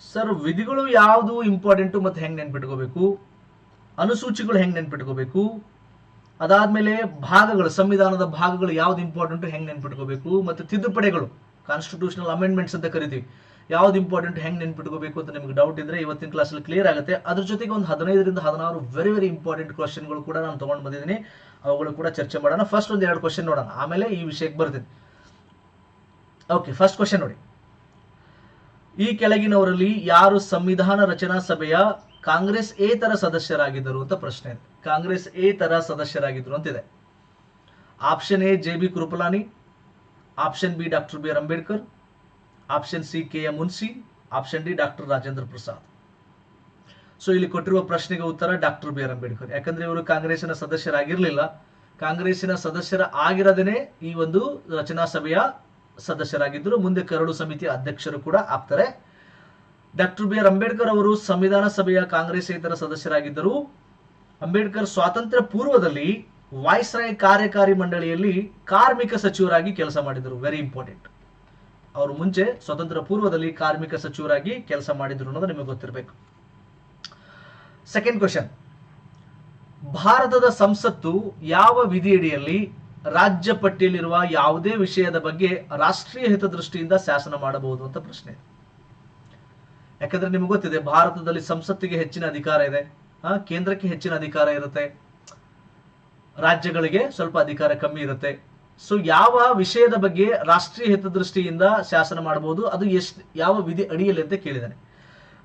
Sir ವಿಧಿಗಳು ಯಾವುದು important ಮತ್ತು ಹೆಂಗೆ ನೆನ್ಪಿಟ್ಕೋಬೇಕು, ಅನುಸೂಚಿಗಳು ಹೆಂಗೆ ನೆನ್ಪಿಟ್ಕೋಬೇಕು, ಅದಾದ್ಮೇಲೆ ಭಾಗಗಳು, ಸಂವಿಧಾನದ ಭಾಗಗಳು ಯಾವ್ದು ಇಂಪಾರ್ಟೆಂಟು ಹೆಂಗೆ ನೆನ್ಪಿಟ್ಕೋಬೇಕು, ಮತ್ತು ತಿದ್ದುಪಡಿಗಳು ಕಾನ್ಸ್ಟಿಟ್ಯೂಷನಲ್ ಅಮೆಂಡ್ಮೆಂಟ್ಸ್ ಅಂತ ಕರಿತೀವಿ ಯಾವ್ದು ಇಂಪಾರ್ಟೆಂಟ್ ಹೆಂಗೆ ನೆನ್ಪಿಟ್ಕೋಬೇಕು ಅಂತ ನಿಮ್ಗೆ ಡೌಟ್ ಇದ್ರೆ ಇವತ್ತಿನ ಕ್ಲಾಸಲ್ಲಿ ಕ್ಲಿಯರ್ ಆಗುತ್ತೆ. ಅದ್ರ ಜೊತೆಗೆ ಒಂದು 15ರಿಂದ 16 ವೆರಿ ವೆರಿ ಇಂಪಾರ್ಟೆಂಟ್ ಕ್ವಶನ್ಗಳು ಕೂಡ ನಾನು ತೊಗೊಂಡು ಬಂದಿದ್ದೀನಿ, ಅವುಗಳು ಕೂಡ ಚರ್ಚೆ ಮಾಡೋಣ. ಫಸ್ಟ್ ಒಂದು 2 ಕ್ವಶನ್ ನೋಡೋಣ, ಆಮೇಲೆ ಈ ವಿಷಯಕ್ಕೆ ಬರ್ತೀನಿ. ಓಕೆ, ಫಸ್ಟ್ ಕ್ವಶನ್ ನೋಡಿ. ಈ ಕೆಳಗಿನವರಲ್ಲಿ ಯಾರು ಸಂವಿಧಾನ ರಚನಾ ಸಭೆಯ ಕಾಂಗ್ರೆಸ್ ಏತರ ಸದಸ್ಯರಾಗಿದ್ದರು ಅಂತ ಪ್ರಶ್ನೆ ಇದೆ. ಕಾಂಗ್ರೆಸ್ ಏತರ ಸದಸ್ಯರಾಗಿದ್ದರು ಅಂತಿದೆ. Option A JB Kripalani, option B doctor BR Ambedkar, option C KM Munshi, option D doctor Rajendra Prasad. So ಇಲ್ಲಿ ಕೊಟ್ಟಿರುವ ಪ್ರಶ್ನೆಗೆ ಉತ್ತರ ಡಾಕ್ಟರ್ BR ಅಂಬೇಡ್ಕರ್. ಯಾಕಂದ್ರೆ ಇವರು ಕಾಂಗ್ರೆಸ್ಸಿನ ಸದಸ್ಯರಾಗಿರ್ಲಿಲ್ಲ, ಕಾಂಗ್ರೆಸ್ಸಿನ ಸದಸ್ಯರ ಆಗಿರದೇನೆ ಈ ಒಂದು ರಚನಾ ಸಭೆಯ ಸದಸ್ಯರಾಗಿದ್ದರು. ಮುಂದೆ ಕರಡು ಸಮಿತಿಯ ಅಧ್ಯಕ್ಷರು ಕೂಡ ಆಗ್ತಾರೆ. ಡಾಕ್ಟರ್ BR ಅಂಬೇಡ್ಕರ್ ಅವರು ಸಂವಿಧಾನ ಸಭೆಯ ಕಾಂಗ್ರೆಸ್ಸೇತರ ಸದಸ್ಯರಾಗಿದ್ದರು. ಅಂಬೇಡ್ಕರ್ ಸ್ವಾತಂತ್ರ್ಯ ಪೂರ್ವದಲ್ಲಿ ವಾಯ್ಸ್ರಾಯ್ ಕಾರ್ಯಕಾರಿ ಮಂಡಳಿಯಲ್ಲಿ ಕಾರ್ಮಿಕ ಸಚಿವರಾಗಿ ಕೆಲಸ ಮಾಡಿದರು. Very important. ಅವರು ಮುಂಚೆ ಸ್ವಾತಂತ್ರ್ಯ ಪೂರ್ವದಲ್ಲಿ ಕಾರ್ಮಿಕ ಸಚಿವರಾಗಿ ಕೆಲಸ ಮಾಡಿದ್ರು ಅನ್ನೋದು ನಿಮಗೆ ಗೊತ್ತಿರಬೇಕು. ಸೆಕೆಂಡ್ ಕ್ವಶನ್, ಭಾರತದ ಸಂಸತ್ತು ಯಾವ ವಿಧಿಯಡಿಯಲ್ಲಿ ರಾಜ್ಯ ಪಟ್ಟಿಯಲ್ಲಿರುವ ಯಾವುದೇ ವಿಷಯದ ಬಗ್ಗೆ ರಾಷ್ಟ್ರೀಯ ಹಿತದೃಷ್ಟಿಯಿಂದ ಶಾಸನ ಮಾಡಬಹುದು ಅಂತ ಪ್ರಶ್ನೆ. ಯಾಕಂದ್ರೆ ನಿಮಗೆ ಗೊತ್ತಿದೆ ಭಾರತದಲ್ಲಿ ಸಂಸತ್ತಿಗೆ ಹೆಚ್ಚಿನ ಅಧಿಕಾರ ಇದೆ, ಕೇಂದ್ರಕ್ಕೆ ಹೆಚ್ಚಿನ ಅಧಿಕಾರ ಇರುತ್ತೆ, ರಾಜ್ಯಗಳಿಗೆ ಸ್ವಲ್ಪ ಅಧಿಕಾರ ಕಮ್ಮಿ ಇರುತ್ತೆ. ಸೊ ಯಾವ ವಿಷಯದ ಬಗ್ಗೆ ರಾಷ್ಟ್ರೀಯ ಹಿತದೃಷ್ಟಿಯಿಂದ ಶಾಸನ ಮಾಡಬಹುದು, ಅದು ಯಾವ ವಿಧಿ ಅಡಿಯಲ್ಲಿ ಅಂತ ಕೇಳಿದ್ದಾನೆ.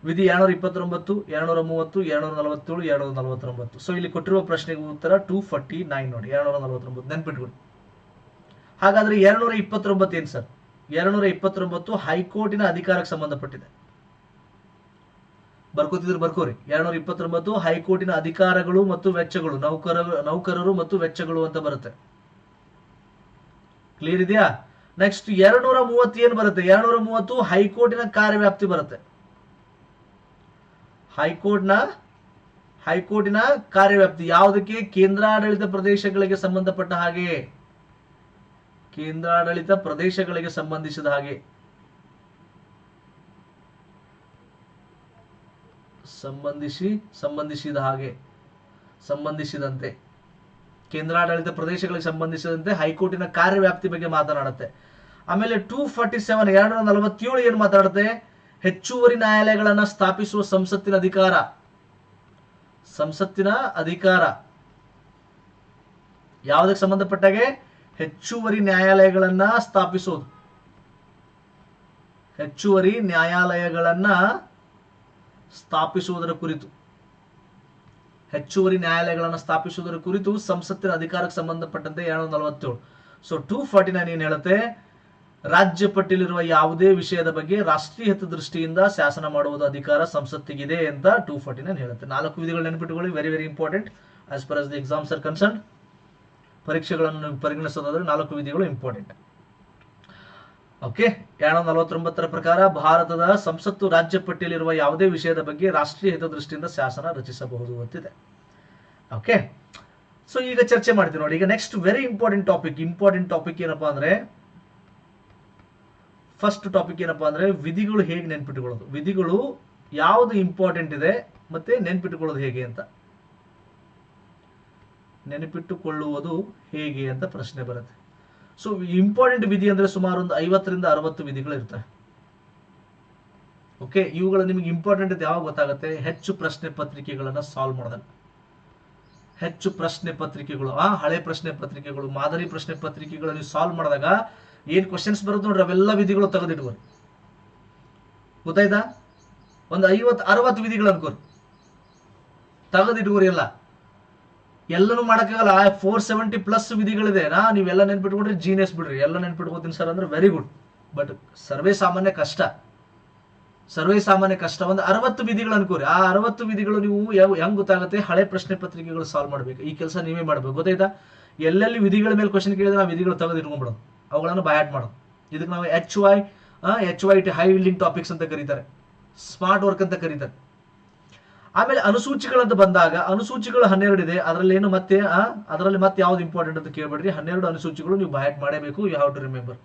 ವಿಧಿ 229, 230, 247, 249. ಸೊ ಇಲ್ಲಿ ಕೊಟ್ಟಿರುವ ಪ್ರಶ್ನೆಗೆ ಉತ್ತರ 249 ನೋಡಿ, 249 ನೆನ್ಪಿಟ್ಕೊಳ್ಳಿ. ಹಾಗಾದ್ರೆ 229 ಏನ್ ಸರ್? 229 ಹೈಕೋರ್ಟಿನ ಅಧಿಕಾರಕ್ಕೆ ಸಂಬಂಧಪಟ್ಟಿದೆ. ಬರ್ಕೋತಿದ್ರು ಬರ್ಕೋರಿ. 229 ಹೈಕೋರ್ಟಿನ ಅಧಿಕಾರಗಳು ಮತ್ತು ವೆಚ್ಚಗಳು, ನೌಕರರು ಮತ್ತು ವೆಚ್ಚಗಳು ಅಂತ ಬರುತ್ತೆ. ಕ್ಲಿಯರ್ ಇದೆಯಾ? ನೆಕ್ಸ್ಟ್ 230 ಏನ್ ಬರುತ್ತೆ? 230 ಹೈಕೋರ್ಟಿನ ಕಾರ್ಯವ್ಯಾಪ್ತಿ ಬರುತ್ತೆ. ಹೈಕೋರ್ಟಿನ ಕಾರ್ಯವ್ಯಾಪ್ತಿ ಯಾವುದಕ್ಕೆ? ಕೇಂದ್ರಾಡಳಿತ ಪ್ರದೇಶಗಳಿಗೆ ಸಂಬಂಧಪಟ್ಟ ಹಾಗೆ, ಕೇಂದ್ರಾಡಳಿತ ಪ್ರದೇಶಗಳಿಗೆ ಸಂಬಂಧಿಸಿದ ಹಾಗೆ, ಸಂಬಂಧಿಸಿದಂತೆ ಕೇಂದ್ರಾಡಳಿತ ಪ್ರದೇಶಗಳಿಗೆ ಸಂಬಂಧಿಸಿದಂತೆ ಹೈಕೋರ್ಟಿನ ಕಾರ್ಯವ್ಯಾಪ್ತಿ ಬಗ್ಗೆ ಮಾತನಾಡುತ್ತೆ. ಆಮೇಲೆ 247 247 ಏನು ಮಾತಾಡುತ್ತೆ? ಹೆಚ್ಚುವರಿ ನ್ಯಾಯಾಲಯಗಳನ್ನ ಸ್ಥಾಪಿಸುವ ಸಂಸತ್ತಿನ ಅಧಿಕಾರ ಯಾವುದಕ್ಕೆ ಸಂಬಂಧಪಟ್ಟಾಗೆ? ಹೆಚ್ಚುವರಿ ನ್ಯಾಯಾಲಯಗಳನ್ನ ಸ್ಥಾಪಿಸುವುದು, ಹೆಚ್ಚುವರಿ ನ್ಯಾಯಾಲಯಗಳನ್ನ ಸ್ಥಾಪಿಸುವುದರ ಕುರಿತು, ಹೆಚ್ಚುವರಿ ನ್ಯಾಯಾಲಯಗಳನ್ನು ಸ್ಥಾಪಿಸುವುದರ ಕುರಿತು ಸಂಸತ್ತಿನ ಅಧಿಕಾರಕ್ಕೆ ಸಂಬಂಧಪಟ್ಟಂತೆ 247. ಸೊ 249 ಏನ್ ಹೇಳುತ್ತೆ? ರಾಜ್ಯ ಪಟ್ಟಿಯಲ್ಲಿರುವ ಯಾವುದೇ ವಿಷಯದ ಬಗ್ಗೆ ರಾಷ್ಟ್ರೀಯ ಹಿತದೃಷ್ಟಿಯಿಂದ ಶಾಸನ ಮಾಡುವುದು ಅಧಿಕಾರ ಸಂಸತ್ತಿಗಿದೆ ಅಂತ 249 ಹೇಳುತ್ತೆ. 4 ವಿಧಿಗಳು ನೆನಪಿಟ್ಟುಕೊಳ್ಳಿ, very very important as per as the exams are concern. ಪರೀಕ್ಷೆಗಳನ್ನು ಪರಿಗಣಿಸೋದಾದ್ರೆ 4 ವಿಧಿಗಳು ಇಂಪಾರ್ಟೆಂಟ್. ಓಕೆ, 249 ಪ್ರಕಾರ ಭಾರತದ ಸಂಸತ್ತು ರಾಜ್ಯ ಪಟ್ಟಿಯಲ್ಲಿರುವ ಯಾವುದೇ ವಿಷಯದ ಬಗ್ಗೆ ರಾಷ್ಟ್ರೀಯ ಹಿತದೃಷ್ಟಿಯಿಂದ ಶಾಸನ ರಚಿಸಬಹುದು ಅಂತಿದೆ. ಓಕೆ, ಸೊ ಈಗ ಚರ್ಚೆ ಮಾಡ್ತೀವಿ ನೋಡಿ. ಈಗ ನೆಕ್ಸ್ಟ್ ವೆರಿ ಇಂಪಾರ್ಟೆಂಟ್ ಟಾಪಿಕ್ ಏನಪ್ಪಾ ಅಂದ್ರೆ, ಫಸ್ಟ್ ಟಾಪಿಕ್ ಏನಪ್ಪಾ ಅಂದ್ರೆ ವಿಧಿಗಳು ಹೇಗೆ ನೆನ್ಪಿಟ್ಟುಕೊಳ್ಳೋದು, ವಿಧಿಗಳು ಯಾವುದು ಇಂಪಾರ್ಟೆಂಟ್ ಇದೆ ಮತ್ತೆ ನೆನ್ಪಿಟ್ಟುಕೊಳ್ಳೋದು ಹೇಗೆ ಅಂತ, ನೆನಪಿಟ್ಟುಕೊಳ್ಳುವುದು ಹೇಗೆ ಅಂತ ಪ್ರಶ್ನೆ ಬರುತ್ತೆ. ಸೊ ಇಂಪಾರ್ಟೆಂಟ್ ವಿಧಿ ಅಂದ್ರೆ ಸುಮಾರು ಒಂದು 50ರಿಂದ 60 ವಿಧಿಗಳು ಇರ್ತವೆ. ಓಕೆ, ಇವುಗಳು ನಿಮಗೆ ಇಂಪಾರ್ಟೆಂಟ್ ಅಂತ ಯಾವಾಗ ಗೊತ್ತಾಗುತ್ತೆ? ಹೆಚ್ಚು ಪ್ರಶ್ನೆ ಪತ್ರಿಕೆಗಳನ್ನ ಸಾಲ್ವ್ ಮಾಡೋದಲ್ಲ. ಹೆಚ್ಚು ಪ್ರಶ್ನೆ ಪತ್ರಿಕೆಗಳು, ಹಳೆ ಪ್ರಶ್ನೆ ಪತ್ರಿಕೆಗಳು, ಮಾದರಿ ಪ್ರಶ್ನೆ ಪತ್ರಿಕೆಗಳನ್ನು ಸಾಲ್ವ್ ಮಾಡಿದಾಗ ಏನ್ ಕ್ವಶನ್ಸ್ ಬರುತ್ತೆ ನೋಡ್ರಿ, ಅವೆಲ್ಲ ವಿಧಿಗಳು ತೆಗೆದಿಟ್ಕೋರಿ. ಗೊತ್ತಾಯ್ತಾ? ಒಂದು 50-60 ವಿಧಿಗಳು ಅನ್ಕೋರಿ, ತೆಗೆದಿಟ್ಕೋರಿ. ಎಲ್ಲನೂ ಮಾಡಕ್ಕಾಗಲ್ಲ. 470+ ವಿಧಿಗಳಿದೆ. ನೀವೆಲ್ಲ ನೆನ್ಪಿಟ್ಕೊಂಡ್ರೆ ಜೀನಿಯಸ್ ಬಿಡ್ರಿ. ಎಲ್ಲ ನೆನ್ಪಿಟ್ಕೋತೀನಿ ಸರ್ ಅಂದ್ರೆ ವೆರಿ ಗುಡ್, ಬಟ್ ಸರ್ವೇ ಸಾಮಾನ್ಯ ಕಷ್ಟ. ಒಂದು 60 ವಿಧಿಗಳು ಅನ್ಕೋರಿ. ಆ 60 ವಿಧಿಗಳು ನೀವು ಹೆಂಗ್ ಗೊತ್ತಾಗುತ್ತೆ? ಹಳೆ ಪ್ರಶ್ನೆ ಪತ್ರಿಕೆಗಳು ಸಾಲ್ವ್ ಮಾಡ್ಬೇಕು. ಈ ಕೆಲಸ ನೀವೇ ಮಾಡ್ಬೇಕು. ಗೊತ್ತಾಯ್ತಾ? ಎಲ್ಲೆಲ್ಲಿ ವಿಧಿಗಳ ಮೇಲೆ ಕ್ವಶನ್ ಕೇಳಿದ್ರೆ ಆ ವಿಧಿಗಳು ತೆಗೆದಿಟ್ಕೊಂಡ್ಬಿಡೋದು, ಅವುಗಳನ್ನು ಬಯಾಟ್ ಮಾಡೋದು. ಇದಕ್ಕೆ ನಾವು HYT ಹೈ ವಿಲ್ಡಿಂಗ್ ಟಾಪಿಕ್ಸ್ ಅಂತ ಕರೀತಾರೆ, ಸ್ಮಾರ್ಟ್ ವರ್ಕ್ ಅಂತ ಕರೀತಾರೆ. ಆಮೇಲೆ ಅನುಸೂಚಿಗಳಂತ ಬಂದಾಗ ಅನುಸೂಚಿಗಳು 12 ಇದೆ. ಅದರಲ್ಲಿ ಏನು ಅದರಲ್ಲಿ ಮತ್ತೆ ಯಾವ್ದು ಇಂಪಾರ್ಟೆಂಟ್ ಅಂತ ಕೇಳ್ಬೇಡ್ರಿ. 12 ಅನುಸೂಚಿಗಳು ನೀವು ಬಯಾಟ್ ಮಾಡಬೇಕು. You have to remember.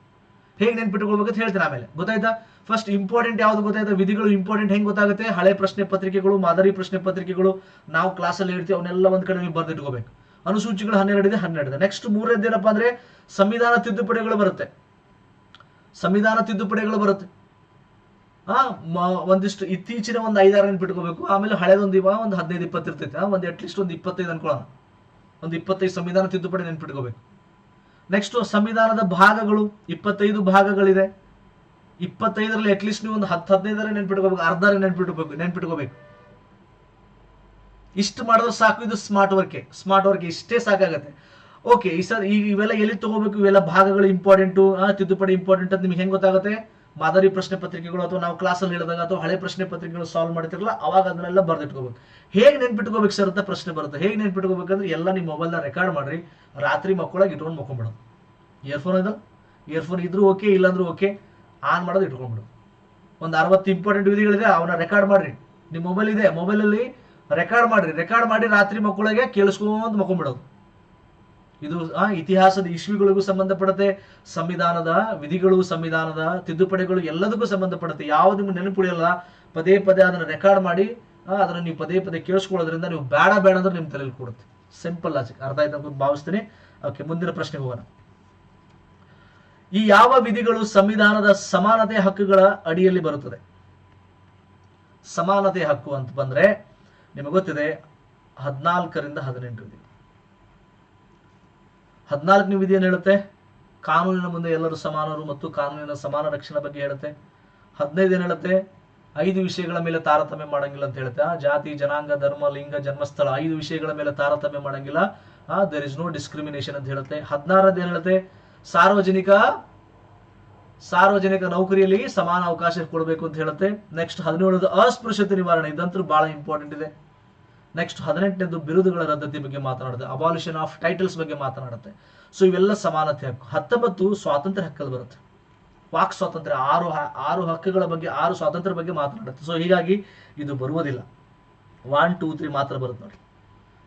ಹೇಗೆ ನೆನ್ಪಿಟ್ಕೊಳ್ಬೇಕಂತ ಹೇಳ್ತೀನಿ ಆಮೇಲೆ. ಗೊತ್ತಾಯ್ತಾ? ಫಸ್ಟ್ ಇಂಪಾರ್ಟೆಂಟ್ ಯಾವ್ದು ಗೊತ್ತಾಯ್ತು, ವಿಧಿಗಳು ಇಂಪಾರ್ಟೆಂಟ್ ಹೆಂಗ್ ಗೊತ್ತಾಗುತ್ತೆ, ಹಳೆ ಪ್ರಶ್ನೆ ಪತ್ರಿಕೆಗಳು, ಮಾದರಿ ಪ್ರಶ್ನೆ ಪತ್ರಿಕೆಗಳು ನಾವು ಕ್ಲಾಸಲ್ಲಿ ಹೇಳ್ತೀವಿ, ಅವನ್ನೆಲ್ಲ ಒಂದ್ ಕಡೆ ನೀವು ಬರ್ದಿಟ್ಕೋಬೇಕು. ಅನುಸೂಚಿಗಳು 12 ಇದೆ, 12 ಇದೆ. ನೆಕ್ಸ್ಟ್ ಮೂರನೇದು ಏನಪ್ಪಾ ಅಂದ್ರೆ ಸಂವಿಧಾನ ತಿದ್ದುಪಡಿಗಳು ಬರುತ್ತೆ. ಸಂವಿಧಾನ ತಿದ್ದುಪಡಿಗಳು ಬರುತ್ತೆ. ಒಂದಿಷ್ಟು ಇತ್ತೀಚಿನ ಒಂದು 5-6 ನೆನ್ಪಿಟ್ಕೋಬೇಕು. ಆಮೇಲೆ ಹಳೆದೊಂದು ಒಂದು 15-20 ಇರ್ತೈತೆ. ಒಂದು ಅಟ್ಲೀಸ್ಟ್ ಒಂದು 25 ಅನ್ಕೊಳ್ಳೋಣ. ಒಂದು 25 ಸಂವಿಧಾನ ತಿದ್ದುಪಡಿ ನೆನ್ಪಿಟ್ಕೋಬೇಕು. ನೆಕ್ಸ್ಟ್ ಸಂವಿಧಾನದ ಭಾಗಗಳು 25 ಭಾಗಗಳಿದೆ. 25ರಲ್ಲಿ ಅಟ್ಲೀಸ್ಟ್ ನೀವು ಒಂದು 10-15 ನೆನ್ಪಿಟ್ಕೋಬೇಕು, ಅರ್ಧ ನೆನ್ಪಿಟ್ಕೋಬೇಕು. ಇಷ್ಟು ಮಾಡಿದ್ರೆ ಸಾಕು. ಇದು ಸ್ಮಾರ್ಟ್ ವರ್ಕ್ ಇಷ್ಟೇ ಸಾಕಾಗತ್ತೆ. ಓಕೆ, ಇವೆಲ್ಲ ಎಲ್ಲಿ ತಗೋಬೇಕು, ಇವೆಲ್ಲ ಭಾಗಗಳು ಇಂಪಾರ್ಟೆಂಟು, ತಿದ್ದುಪಡಿ ಇಂಪಾರ್ಟೆಂಟ್ ಅಂತ ನಿಮ್ಗೆ ಹೆಂಗ್ ಗೊತ್ತಾಗುತ್ತೆ, ಮಾದರಿ ಪ್ರಶ್ನೆ ಪತ್ರಿಕೆಗಳು ಅಥವಾ ನಾವು ಕ್ಲಾಸಲ್ಲಿ ಹೇಳಿದಾಗ ಅಥವಾ ಹಳೆ ಪ್ರಶ್ನೆ ಪತ್ರಿಕೆಗಳು ಸಾಲ್ವ್ ಮಾಡ್ತಿರಲ್ಲ ಅವಾಗ ಅದನ್ನೆಲ್ಲ ಬರ್ದಿಟ್ಕೋಬೇಕು. ಹೇಗೆ ನೆನ್ಪಿಟ್ಕೋಬೇಕು ಸರ್ ಅಂತ ಪ್ರಶ್ನೆ ಬರುತ್ತೆ. ಹೇಗೆ ನೆನ್ಪಿಟ್ಕೋಬೇಕಂದ್ರೆ ಎಲ್ಲ ನಿಮ್ಮ ಮೊಬೈಲ್ನ ರೆಕಾರ್ಡ್ ಮಾಡ್ರಿ, ರಾತ್ರಿ ಮಕ್ಕಳಾಗಿ ಇಟ್ಕೊಂಡು ಮಕ್ಕೊಂಬಿಡೋದು. ಇಯರ್ಫೋನ್ ಇದ್ರೂ ಓಕೆ, ಇಲ್ಲಾಂದ್ರೂ ಓಕೆ, ಆನ್ ಮಾಡೋದು ಇಟ್ಕೊಂಡ್ಬಿಡೋದು. ಒಂದು 60 ಇಂಪಾರ್ಟೆಂಟ್ ವಿಧಿಗಳಿದೆ, ಅವನ್ನ ರೆಕಾರ್ಡ್ ಮಾಡ್ರಿ. ನಿಮ್ಮ ಮೊಬೈಲ್ ಇದೆ, ಮೊಬೈಲಲ್ಲಿ ರೆಕಾರ್ಡ್ ಮಾಡಿ ರಾತ್ರಿ ಮಕ್ಕಳಿಗೆ ಕೇಳಿಸ್ಕೊಂತ ಮಕ್ಕೊಂಡ್ಬಿಡೋದು. ಇದು ಇತಿಹಾಸದ ಇಶ್ವಿಗಳಿಗೂ ಸಂಬಂಧಪಡುತ್ತೆ, ಸಂವಿಧಾನದ ವಿಧಿಗಳು, ಸಂವಿಧಾನದ ತಿದ್ದುಪಡಿಗಳು ಎಲ್ಲದಕ್ಕೂ ಸಂಬಂಧಪಡುತ್ತೆ. ಯಾವ್ದು ನಿಮ್ಗೆ ನೆನಪುಳಿಯಲ್ಲ, ಪದೇ ಅದನ್ನ ರೆಕಾರ್ಡ್ ಮಾಡಿ ಅದನ್ನ ನೀವು ಪದೇ ಕೇಳಿಸ್ಕೊಳ್ಳೋದ್ರಿಂದ ನೀವು ಬೇಡ ಅಂದ್ರೆ ನಿಮ್ ತಲೆಯಲ್ಲಿ ಕೊಡುತ್ತೆ. Simple logic. ಅರ್ಥ ಆಯ್ತು ಅಂತ ಭಾವಿಸ್ತೀನಿ. ಓಕೆ, ಮುಂದಿನ ಪ್ರಶ್ನೆಗೆ ಹೋಗೋಣ. ಈ ಯಾವ ವಿಧಿಗಳು ಸಂವಿಧಾನದ ಸಮಾನತೆ ಹಕ್ಕುಗಳ ಅಡಿಯಲ್ಲಿ ಬರುತ್ತದೆ? ಸಮಾನತೆ ಹಕ್ಕು ಅಂತ ಬಂದ್ರೆ ನಿಮಗೆ ಗೊತ್ತಿದೆ 14ರಿಂದ 18 ವಿಧಿ. 14ನೇ ವಿಧಿ ಏನು ಹೇಳುತ್ತೆ, ಕಾನೂನಿನ ಮುಂದೆ ಎಲ್ಲರೂ ಸಮಾನರು ಮತ್ತು ಕಾನೂನಿನ ಸಮಾನ ರಕ್ಷಣೆ ಬಗ್ಗೆ ಹೇಳುತ್ತೆ. 15 ಏನು ಹೇಳುತ್ತೆ, 5 ವಿಷಯಗಳ ಮೇಲೆ ತಾರತಮ್ಯ ಮಾಡಂಗಿಲ್ಲ ಅಂತ ಹೇಳುತ್ತೆ. ಜಾತಿ, ಜನಾಂಗ, ಧರ್ಮ, ಲಿಂಗ, ಜನ್ಮಸ್ಥಳ 5 ವಿಷಯಗಳ ಮೇಲೆ ತಾರತಮ್ಯ ಮಾಡಂಗಿಲ್ಲ, ದೇರ್ ಇಸ್ ನೋ ಡಿಸ್ಕ್ರಿಮಿನೇಷನ್ ಅಂತ ಹೇಳುತ್ತೆ. 16 ಏನು ಹೇಳುತ್ತೆ, ಸಾರ್ವಜನಿಕ ನೌಕರಿಯಲ್ಲಿ ಸಮಾನ ಅವಕಾಶ ಕೊಡಬೇಕು ಅಂತ ಹೇಳುತ್ತೆ. ನೆಕ್ಸ್ಟ್ 17 ಅಸ್ಪೃಶ್ಯತೆ ನಿವಾರಣೆ, ಇದಂತೂ ಬಹಳ ಇಂಪಾರ್ಟೆಂಟ್ ಇದೆ. ನೆಕ್ಸ್ಟ್ 18ನೇದು ಬಿರುದುಗಳ ರದ್ದತಿ ಬಗ್ಗೆ ಮಾತನಾಡುತ್ತೆ, ಅಬಾಲಿಷನ್ ಆಫ್ ಟೈಟಲ್ಸ್ ಬಗ್ಗೆ ಮಾತನಾಡುತ್ತೆ. ಸೊ ಇವೆಲ್ಲ ಸಮಾನತೆ ಹಕ್ಕು. 19 ಸ್ವಾತಂತ್ರ್ಯ ಹಕ್ಕಲ್ಲಿ ಬರುತ್ತೆ, ವಾಕ್ ಸ್ವಾತಂತ್ರ್ಯ. 6 ಹಕ್ಕುಗಳ ಬಗ್ಗೆ, 6 ಸ್ವಾತಂತ್ರ್ಯ ಬಗ್ಗೆ ಮಾತನಾಡುತ್ತೆ. ಸೊ ಹೀಗಾಗಿ ಇದು ಬರುವುದಿಲ್ಲ, 1, 2, 3 ಮಾತ್ರ ಬರುತ್ತೆ ನೋಡಿ.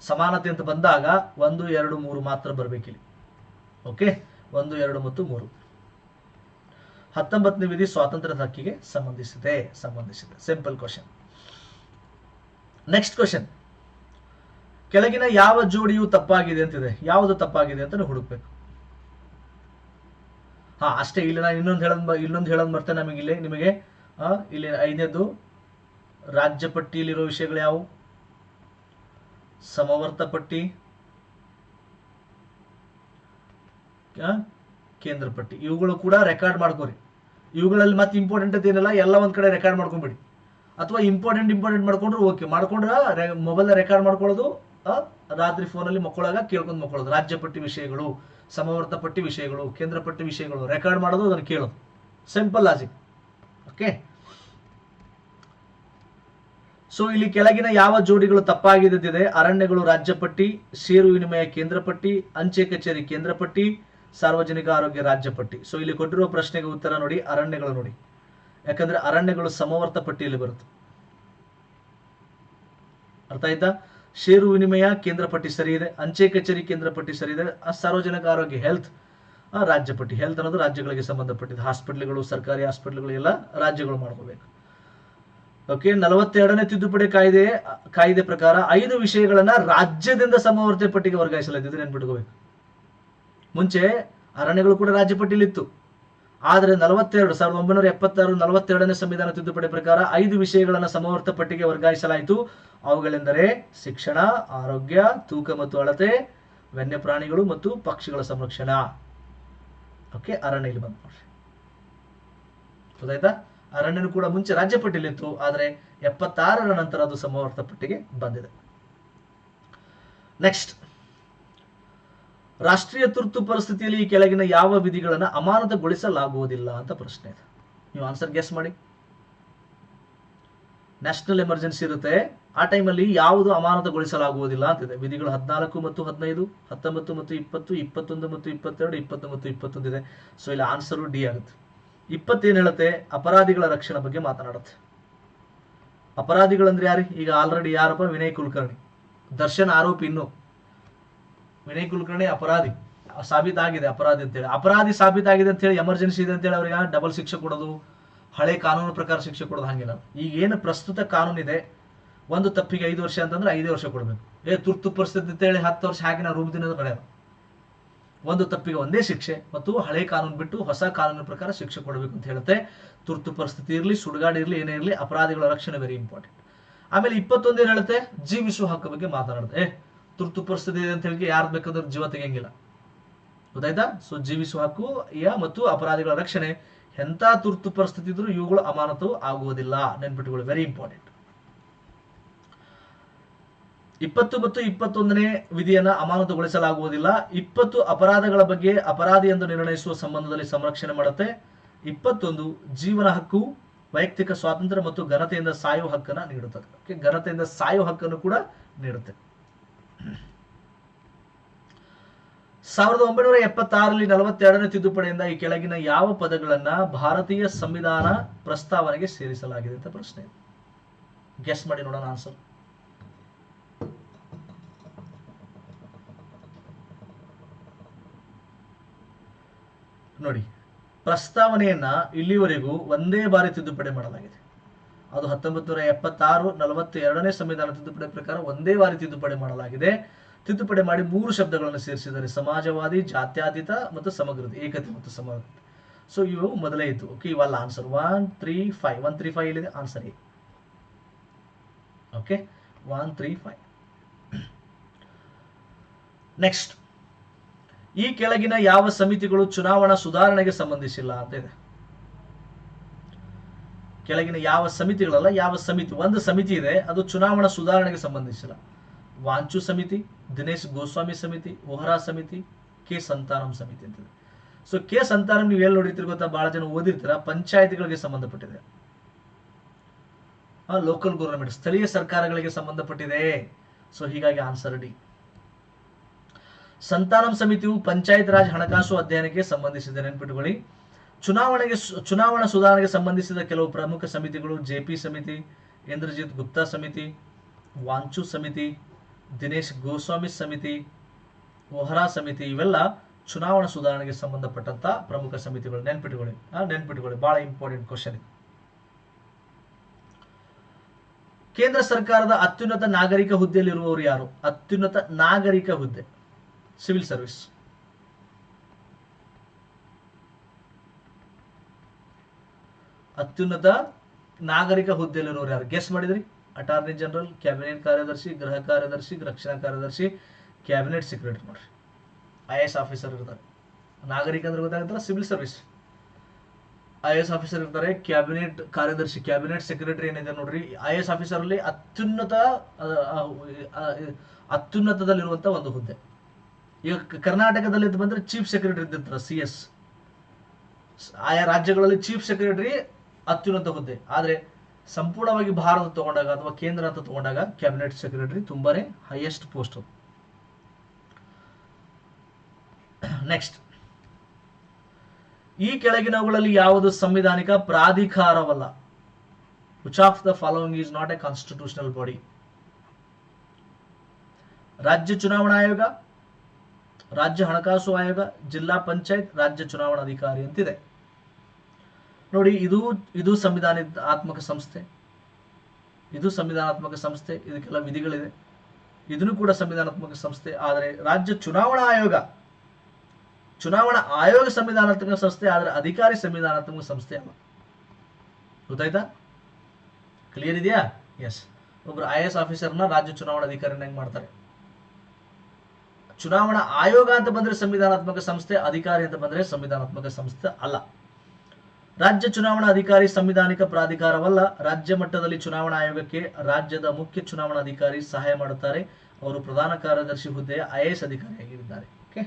ಸಮಾನತೆ ಅಂತ ಬಂದಾಗ 1, 2, 3 ಮಾತ್ರ ಬರಬೇಕಿಲ್ಲಿ. ಓಕೆ, 1, 2 ಮತ್ತು 3. 19ನೇ ವಿಧಿ ಸ್ವಾತಂತ್ರ್ಯದ ಹಕ್ಕಿಗೆ ಸಂಬಂಧಿಸಿದೆ. Simple question. ನೆಕ್ಸ್ಟ್ ಕ್ವಶನ್, ಕೆಳಗಿನ ಯಾವ ಜೋಡಿಯು ತಪ್ಪಾಗಿದೆ ಅಂತಿದೆ. ಯಾವುದು ತಪ್ಪಾಗಿದೆ ಅಂತ ನೀವು ಹುಡುಕ್ಬೇಕು. ಅಷ್ಟೇ. ಇಲ್ಲಿ ನಾನು ಇನ್ನೊಂದು ಹೇಳೋದು ಮರ್ತೆ ನಮಗೆ ಇಲ್ಲಿ ನಿಮಗೆ ಇಲ್ಲಿ 5ನೇದು ರಾಜ್ಯ ಪಟ್ಟಿಯಲ್ಲಿರೋ ವಿಷಯಗಳು ಯಾವುವು, ಸಮವರ್ತ ಪಟ್ಟಿ, ಕೇಂದ್ರ ಪಟ್ಟಿ, ಇವುಗಳು ಕೂಡ ರೆಕಾರ್ಡ್ ಮಾಡ್ಕೋರಿ. ಇವುಗಳಲ್ಲಿ ಮತ್ತೆ ಇಂಪಾರ್ಟೆಂಟ್ ಅಂತ ಏನಿಲ್ಲ, ಎಲ್ಲ ಒಂದ್ ಕಡೆ ರೆಕಾರ್ಡ್ ಮಾಡ್ಕೊಂಡ್ಬಿಡಿ. ಅಥವಾ ಇಂಪಾರ್ಟೆಂಟ್ ಮಾಡ್ಕೊಂಡ್ರೆ ಓಕೆ, ಮಾಡ್ಕೊಂಡ್ರೆ ಮೊಬೈಲ್ ರೆಕಾರ್ಡ್ ಮಾಡ್ಕೊಳ್ಳೋದು, ರಾತ್ರಿ ಫೋನಲ್ಲಿ ಮಕ್ಕಳಾಗ ಕೇಳ್ಕೊಂಡು ಮಕ್ಕಳೋದು. ರಾಜ್ಯ ಪಟ್ಟಿ ವಿಷಯಗಳು, ಸಮವರ್ತ ಪಟ್ಟಿ ವಿಷಯಗಳು, ಕೇಂದ್ರ ಪಟ್ಟಿ ವಿಷಯಗಳು ರೆಕಾರ್ಡ್ ಮಾಡೋದು, ಅದನ್ನು ಕೇಳೋದು. Simple logic. ಓಕೆ, ಸೊ ಇಲ್ಲಿ ಕೆಳಗಿನ ಯಾವ ಜೋಡಿಗಳು ತಪ್ಪಾಗಿದೆ? ಅರಣ್ಯಗಳು ರಾಜ್ಯ ಪಟ್ಟಿ, ಷೇರು ವಿನಿಮಯ ಕೇಂದ್ರ ಪಟ್ಟಿ, ಅಂಚೆ ಕಚೇರಿ ಕೇಂದ್ರ ಪಟ್ಟಿ, ಸಾರ್ವಜನಿಕ ಆರೋಗ್ಯ ರಾಜ್ಯ ಪಟ್ಟಿ. ಸೊ ಇಲ್ಲಿ ಕೊಟ್ಟಿರುವ ಪ್ರಶ್ನೆಗೆ ಉತ್ತರ ನೋಡಿ, ಅರಣ್ಯಗಳು ನೋಡಿ. ಯಾಕಂದ್ರೆ ಅರಣ್ಯಗಳು ಸಮವರ್ತ ಪಟ್ಟಿಯಲ್ಲಿ ಬರುತ್ತೆ. ಅರ್ಥ ಆಯ್ತಾ? ಷೇರು ವಿನಿಮಯ ಕೇಂದ್ರ ಪಟ್ಟಿ ಸರಿ ಇದೆ, ಅಂಚೆ ಕಚೇರಿ ಕೇಂದ್ರ ಪಟ್ಟಿ ಸರಿ ಇದೆ, ಸಾರ್ವಜನಿಕ ಆರೋಗ್ಯ ಹೆಲ್ತ್ ರಾಜ್ಯ ಪಟ್ಟಿ. ಹೆಲ್ತ್ ಅನ್ನೋದು ರಾಜ್ಯಗಳಿಗೆ ಸಂಬಂಧಪಟ್ಟಿದೆ. ಹಾಸ್ಪಿಟ್ಲ್ಗಳು, ಸರ್ಕಾರಿ ಹಾಸ್ಪಿಟ್ಲ್ಗಳು ಎಲ್ಲ ರಾಜ್ಯಗಳು ಮಾಡ್ಕೋಬೇಕು. ಓಕೆ, 42ನೇ ತಿದ್ದುಪಡಿ ಕಾಯ್ದೆ ಪ್ರಕಾರ 5 ವಿಷಯಗಳನ್ನ ರಾಜ್ಯದಿಂದ ಸಮವರ್ತ ಪಟ್ಟಿಗೆ ವರ್ಗಾಯಿಸಲಾಗಿದೆ. ನೆನ್ಪಿಟ್ಕೋಬೇಕು. ಮುಂಚೆ ಅರಣ್ಯಗಳು ಕೂಡ ರಾಜ್ಯ ಪಟ್ಟಿಲಿತ್ತು. ಆದರೆ 1976 42ನೇ ಸಂವಿಧಾನ ತಿದ್ದುಪಡಿ ಪ್ರಕಾರ 5 ವಿಷಯಗಳನ್ನು ಸಮವರ್ತ ಪಟ್ಟಿಗೆ ವರ್ಗಾಯಿಸಲಾಯಿತು. ಅವುಗಳೆಂದರೆ ಶಿಕ್ಷಣ, ಆರೋಗ್ಯ, ತೂಕ ಮತ್ತು ಅಳತೆ, ವನ್ಯಪ್ರಾಣಿಗಳು ಮತ್ತು ಪಕ್ಷಿಗಳ ಸಂರಕ್ಷಣಾ. ಓಕೆ, ಅರಣ್ಯ ಇಲ್ಲಿ ಬಂತು ನೋಡ್ರಿ. ಗೊತ್ತಾಯ್ತಾ? ಅರಣ್ಯನು ಕೂಡ ಮುಂಚೆ ರಾಜ್ಯ ಪಟ್ಟಿಲಿತ್ತು, ಆದರೆ 76ರ ನಂತರ ಅದು ಸಮವರ್ತ ಪಟ್ಟಿಗೆ ಬಂದಿದೆ. ನೆಕ್ಸ್ಟ್, ರಾಷ್ಟ್ರೀಯ ತುರ್ತು ಪರಿಸ್ಥಿತಿಯಲ್ಲಿ ಈ ಕೆಳಗಿನ ಯಾವ ವಿಧಿಗಳನ್ನ ಅಮಾನತುಗೊಳಿಸಲಾಗುವುದಿಲ್ಲ ಅಂತ ಪ್ರಶ್ನೆ ಇದೆ. ನೀವು ಆನ್ಸರ್ ಗೆಸ್ ಮಾಡಿ. ನ್ಯಾಷನಲ್ ಎಮರ್ಜೆನ್ಸಿ ಇರುತ್ತೆ, ಆ ಟೈಮಲ್ಲಿ ಯಾವುದು ಅಮಾನತುಗೊಳಿಸಲಾಗುವುದಿಲ್ಲ ಅಂತಿದೆ. ವಿಧಿಗಳು 14 ಮತ್ತು 15, 19 ಮತ್ತು 20, 21 ಮತ್ತು 22, 20 ಮತ್ತು 21 ಇದೆ. ಸೊ ಇಲ್ಲಿ ಆನ್ಸರು ಡಿ ಆಗುತ್ತೆ. 20 ಏನ್ ಹೇಳುತ್ತೆ? ಅಪರಾಧಿಗಳ ರಕ್ಷಣೆ ಬಗ್ಗೆ ಮಾತನಾಡುತ್ತೆ. ಅಪರಾಧಿಗಳಂದ್ರೆ ಯಾರು? ಈಗ ಆಲ್ರೆಡಿ ಯಾರಪ್ಪ? ವಿನಯ್ ಕುಲಕರ್ಣಿ. ದರ್ಶನ್ ಆರೋಪಿ, ಇನ್ನು ವಿನಯ್ ಕುಲಕರ್ಣಿ ಅಪರಾಧಿ ಸಾಬೀತಾಗಿದೆ, ಅಪರಾಧಿ ಅಂತೇಳಿ. ಅಪರಾಧಿ ಸಾಬೀತಾಗಿದೆ ಅಂತ ಹೇಳಿ ಎಮರ್ಜೆನ್ಸಿ ಇದೆ ಅಂತೇಳಿ ಅವ್ರಿಗೆ ಡಬಲ್ ಶಿಕ್ಷೆ ಕೊಡೋದು, ಹಳೆ ಕಾನೂನು ಪ್ರಕಾರ ಶಿಕ್ಷೆ ಕೊಡೋದು ಹಂಗಿಲ್ಲ. ಈಗ ಏನು ಪ್ರಸ್ತುತ ಕಾನೂನಿದೆ, ಒಂದು ತಪ್ಪಿಗೆ 5 ವರ್ಷ ಅಂತಂದ್ರೆ 5 ವರ್ಷ ಕೊಡಬೇಕು. ತುರ್ತು ಪರಿಸ್ಥಿತಿ ಅಂತೇಳಿ 10 ವರ್ಷ ಹಾಕಿ ನಾವು ರೂಮ್ ದಿನದ ನಡೆಯೋದು. ಒಂದು ತಪ್ಪಿಗೆ ಒಂದೇ ಶಿಕ್ಷೆ ಮತ್ತು ಹಳೆ ಕಾನೂನು ಬಿಟ್ಟು ಹೊಸ ಕಾನೂನಿನ ಪ್ರಕಾರ ಶಿಕ್ಷೆ ಕೊಡಬೇಕು ಅಂತ ಹೇಳುತ್ತೆ. ತುರ್ತು ಪರಿಸ್ಥಿತಿ ಇರಲಿ, ಸುಡುಗಾಡು ಇರಲಿ, ಏನೇ ಇರಲಿ, ಅಪರಾಧಿಗಳ ರಕ್ಷಣೆ ವೆರಿ ಇಂಪಾರ್ಟೆಂಟ್. ಆಮೇಲೆ 21 ಏನ್ ಹೇಳುತ್ತೆ, ಜೀವಿಸುವ ಹಕ್ಕು ಬಗ್ಗೆ ಮಾತನಾಡುತ್ತೆ. ತುರ್ತು ಪರಿಸ್ಥಿತಿ ಇದೆ ಅಂತ ಹೇಳಿ ಯಾರು ಬೇಕಾದ್ರೂ ಜೀವ ತೆಗೆಯಂಗಿಲ್ಲ, ಗೊತ್ತಾಯ್ತಾ? ಸೊ ಜೀವಿಸುವ ಹಕ್ಕು ಮತ್ತು ಅಪರಾಧಿಗಳ ರಕ್ಷಣೆ, ಎಂತ ತುರ್ತು ಪರಿಸ್ಥಿತಿ ಇದ್ರೂ ಇವುಗಳು ಅಮಾನತು ಆಗುವುದಿಲ್ಲ, ನೆನ್ಪಿಟ್ಟುಕೊಳ್ಳಿ, ವೆರಿ ಇಂಪಾರ್ಟೆಂಟ್. 20 ಮತ್ತು 21ನೇ ವಿಧಿಯನ್ನ ಅಮಾನತುಗೊಳಿಸಲಾಗುವುದಿಲ್ಲ. 20 ಅಪರಾಧಗಳ ಬಗ್ಗೆ ಅಪರಾಧಿ ಎಂದು ನಿರ್ಣಯಿಸುವ ಸಂಬಂಧದಲ್ಲಿ ಸಂರಕ್ಷಣೆ ಮಾಡುತ್ತೆ. 21 ಜೀವನ ಹಕ್ಕು, ವೈಯಕ್ತಿಕ ಸ್ವಾತಂತ್ರ್ಯ ಮತ್ತು ಘನತೆಯಿಂದ ಸಾಯುವ ಹಕ್ಕನ್ನು ನೀಡುತ್ತದೆ. ಘನತೆಯಿಂದ ಸಾಯುವ ಹಕ್ಕನ್ನು ಕೂಡ ನೀಡುತ್ತೆ. 1976ರಲ್ಲಿ 42ನೇ ತಿದ್ದುಪಡಿಯಿಂದ ಈ ಕೆಳಗಿನ ಯಾವ ಪದಗಳನ್ನ ಭಾರತೀಯ ಸಂವಿಧಾನ ಪ್ರಸ್ತಾವನೆಗೆ ಸೇರಿಸಲಾಗಿದೆ ಅಂತ ಪ್ರಶ್ನೆ. ಗೆಸ್ ಮಾಡಿ ನೋಡೋಣ ಆನ್ಸರ್. ನೋಡಿ, ಪ್ರಸ್ತಾವನೆಯನ್ನ ಇಲ್ಲಿವರೆಗೂ ಒಂದೇ ಬಾರಿ ತಿದ್ದುಪಡಿ ಮಾಡಲಾಗಿದೆ. ಅದು 1976 42ನೇ ಸಂವಿಧಾನ ತಿದ್ದುಪಡಿ ಪ್ರಕಾರ ಒಂದೇ ಬಾರಿ ತಿದ್ದುಪಡಿ ಮಾಡಲಾಗಿದೆ. ತಿದ್ದುಪಡಿ ಮಾಡಿ 3 ಶಬ್ದಗಳನ್ನು ಸೇರಿಸಿದ್ದಾರೆ: ಸಮಾಜವಾದಿ, ಜಾತ್ಯತೀತ ಮತ್ತು ಸಮಗ್ರತೆ, ಏಕತೆ ಮತ್ತು ಸಮಗ್ರತೆ. ಸೊ ಇವು ಮೊದಲೇ ಇತ್ತು. Okay, ಇವಲ್ಲ answer. 135 ಇಲ್ಲಿದೆ, ಆನ್ಸರ್ ಎ. ಓಕೆ, 135. ನೆಕ್ಸ್ಟ್, ಈ ಕೆಳಗಿನ ಯಾವ ಸಮಿತಿಗಳು ಚುನಾವಣಾ ಸುಧಾರಣೆಗೆ ಸಂಬಂಧಿಸಿಲ್ಲ ಅಂತ ಇದೆ. ಕೆಳಗಿನ ಯಾವ ಸಮಿತಿಗಳಲ್ಲ, ಯಾವ ಸಮಿತಿ, ಒಂದು ಸಮಿತಿ ಇದೆ, ಅದು ಚುನಾವಣಾ ಸುಧಾರಣೆಗೆ ಸಂಬಂಧಿಸಿಲ್ಲ. ವಾಂಚು ಸಮಿತಿ, ದಿನೇಶ್ ಗೋಸ್ವಾಮಿ ಸಮಿತಿ, ವೋಹರಾ ಸಮಿತಿ, ಕೆ ಸಂತಾನಂ ಸಮಿತಿ ಅಂತಿದೆ. ಸೊ ಕೆ ಸಂತಾನಂ ನೀವು ಎಲ್ಲಿ ನೋಡಿರ್ತೀರಿ ಗೊತ್ತಾ, ಬಹಳ ಜನ ಓದಿರ್ತೀರ, ಪಂಚಾಯತಿಗಳಿಗೆ ಸಂಬಂಧಪಟ್ಟಿದೆ. ಲೋಕಲ್ ಗವರ್ನಮೆಂಟ್, ಸ್ಥಳೀಯ ಸರ್ಕಾರಗಳಿಗೆ ಸಂಬಂಧಪಟ್ಟಿದೆ. ಸೊ ಹೀಗಾಗಿ ಆನ್ಸರ್ ಡಿ. ಸಂತಾನಂ ಸಮಿತಿಯು ಪಂಚಾಯತ್ ರಾಜ್ ಹಣಕಾಸು ಅಧ್ಯಯನಕ್ಕೆ ಸಂಬಂಧಿಸಿದೆ, ನೆನ್ಪಿಟ್ಟುಕೊಳ್ಳಿ. ಚುನಾವಣಾ ಸುಧಾರಣೆಗೆ ಸಂಬಂಧಿಸಿದ ಕೆಲವು ಪ್ರಮುಖ ಸಮಿತಿಗಳು: ಜೆಪಿ ಸಮಿತಿ, ಇಂದ್ರಜಿತ್ ಗುಪ್ತಾ ಸಮಿತಿ, ವಾಂಚು ಸಮಿತಿ, ದಿನೇಶ್ ಗೋಸ್ವಾಮಿ ಸಮಿತಿ, ವೋಹರಾ ಸಮಿತಿ. ಇವೆಲ್ಲ ಚುನಾವಣಾ ಸುಧಾರಣೆಗೆ ಸಂಬಂಧಪಟ್ಟಂತ ಪ್ರಮುಖ ಸಮಿತಿಗಳು, ನೆನ್ಪಿಟ್ಟುಕೊಳ್ಳಿ. ಬಹಳ ಇಂಪಾರ್ಟೆಂಟ್ ಕ್ವಶನ್. ಕೇಂದ್ರ ಸರ್ಕಾರದ ಅತ್ಯುನ್ನತ ನಾಗರಿಕ ಹುದ್ದೆಯಲ್ಲಿರುವವರು ಯಾರು? ಅತ್ಯುನ್ನತ ನಾಗರಿಕ ಹುದ್ದೆ, ಸಿವಿಲ್ ಸರ್ವಿಸ್. ಅತ್ಯುನ್ನತ ನಾಗರಿಕ ಹುದ್ದೆಯಲ್ಲಿರುವವರು ಯಾರು? ಗೆಸ್ ಮಾಡಿದ್ರಿ? ಅಟಾರ್ನಿ ಜನರಲ್, ಕ್ಯಾಬಿನೆಟ್ ಕಾರ್ಯದರ್ಶಿ, ಗೃಹ ಕಾರ್ಯದರ್ಶಿ, ರಕ್ಷಣಾ ಕಾರ್ಯದರ್ಶಿ, ಕ್ಯಾಬಿನೆಟ್ ಸೆಕ್ರೆಟರಿ. ನೋಡ್ರಿ, IAS ಆಫೀಸರ್ ಇರ್ತಾರೆ. ನಾಗರಿಕ ಅಂದ್ರೆ ಗೊತ್ತಾಗುತ್ತಲ್ಲ, ಸಿವಿಲ್ ಸರ್ವಿಸ್. IAS ಆಫೀಸರ್ ಇರ್ತಾರೆ, ಕ್ಯಾಬಿನೆಟ್ ಕಾರ್ಯದರ್ಶಿ, ಕ್ಯಾಬಿನೆಟ್ ಸೆಕ್ರೆಟರಿ ಏನಿದೆ ನೋಡ್ರಿ, IAS ಆಫೀಸರ್ ಅಲ್ಲಿ ಅತ್ಯುನ್ನತದಲ್ಲಿರುವಂತ ಒಂದು ಹುದ್ದೆ. ಈಗ ಕರ್ನಾಟಕದಲ್ಲಿ ಬಂದ್ರೆ ಚೀಫ್ ಸೆಕ್ರೆಟರಿ ಇರ್ತಾರೆ, CS. ಆಯಾ ರಾಜ್ಯಗಳಲ್ಲಿ ಚೀಫ್ ಸೆಕ್ರೆಟರಿ ಅತ್ಯುನ್ನತ ಹುದ್ದೆ. ಆದ್ರೆ ಸಂಪೂರ್ಣವಾಗಿ ಭಾರತ ತಗೊಂಡಾಗ ಅಥವಾ ಕೇಂದ್ರ ಅಂತ ತಗೊಂಡಾಗ ಕ್ಯಾಬಿನೆಟ್ ಸೆಕ್ರೆಟರಿ ತುಂಬಾನೇ ಹೈಯೆಸ್ಟ್ ಪೋಸ್ಟ್. ನೆಕ್ಸ್ಟ್, ಈ ಕೆಳಗಿನವುಗಳಲ್ಲಿ ಯಾವುದು ಸಂವಿಧಾನಿಕ ಪ್ರಾಧಿಕಾರವಲ್ಲ? Which of the following is not a constitutional body? ರಾಜ್ಯ ಚುನಾವಣಾ ಆಯೋಗ, ರಾಜ್ಯ ಹಣಕಾಸು ಆಯೋಗ, ಜಿಲ್ಲಾ ಪಂಚಾಯತ್, ರಾಜ್ಯ ಚುನಾವಣಾಧಿಕಾರಿ ಅಂತಿದೆ. ನೋಡಿ, ಇದು ಸಂವಿಧಾನಾತ್ಮಕ ಸಂಸ್ಥೆ, ಇದು ಸಂವಿಧಾನಾತ್ಮಕ ಸಂಸ್ಥೆ, ಇದಕ್ಕೆಲ್ಲ ವಿಧಿಗಳಿದೆ. ಇದನ್ನು ಕೂಡ ಸಂವಿಧಾನಾತ್ಮಕ ಸಂಸ್ಥೆ. ಆದರೆ ರಾಜ್ಯ ಚುನಾವಣಾ ಆಯೋಗ ಸಂವಿಧಾನಾತ್ಮಕ ಸಂಸ್ಥೆ, ಆದರೆ ಅಧಿಕಾರಿ ಸಂವಿಧಾನಾತ್ಮಕ ಸಂಸ್ಥೆ ಅಲ್ಲ. ಗೊತ್ತಾಯ್ತಾ? ಕ್ಲಿಯರ್ ಇದೆಯಾ? ಎಸ್. ಒಬ್ರು IAS ಆಫೀಸರ್ನ ರಾಜ್ಯ ಚುನಾವಣಾಧಿಕಾರಿನ ಹೆಂಗ್ ಮಾಡ್ತಾರೆ? ಚುನಾವಣಾ ಆಯೋಗ ಅಂತ ಬಂದ್ರೆ ಸಂವಿಧಾನಾತ್ಮಕ ಸಂಸ್ಥೆ, ಅಧಿಕಾರಿ ಅಂತ ಬಂದ್ರೆ ಸಂವಿಧಾನಾತ್ಮಕ ಸಂಸ್ಥೆ ಅಲ್ಲ. ರಾಜ್ಯ ಚುನಾವಣಾ ಅಧಿಕಾರಿ ಸಂವಿಧಾನಿಕ ಪ್ರಾಧಿಕಾರವಲ್ಲ. ರಾಜ್ಯ ಮಟ್ಟದಲ್ಲಿ ಚುನಾವಣಾ ಆಯೋಗಕ್ಕೆ ರಾಜ್ಯದ ಮುಖ್ಯ ಚುನಾವಣಾಧಿಕಾರಿ ಸಹಾಯ ಮಾಡುತ್ತಾರೆ. ಅವರು ಪ್ರಧಾನ ಕಾರ್ಯದರ್ಶಿ ಹುದ್ದೆಯ IAS ಅಧಿಕಾರಿಯಾಗಿದ್ದಾರೆ. Okay,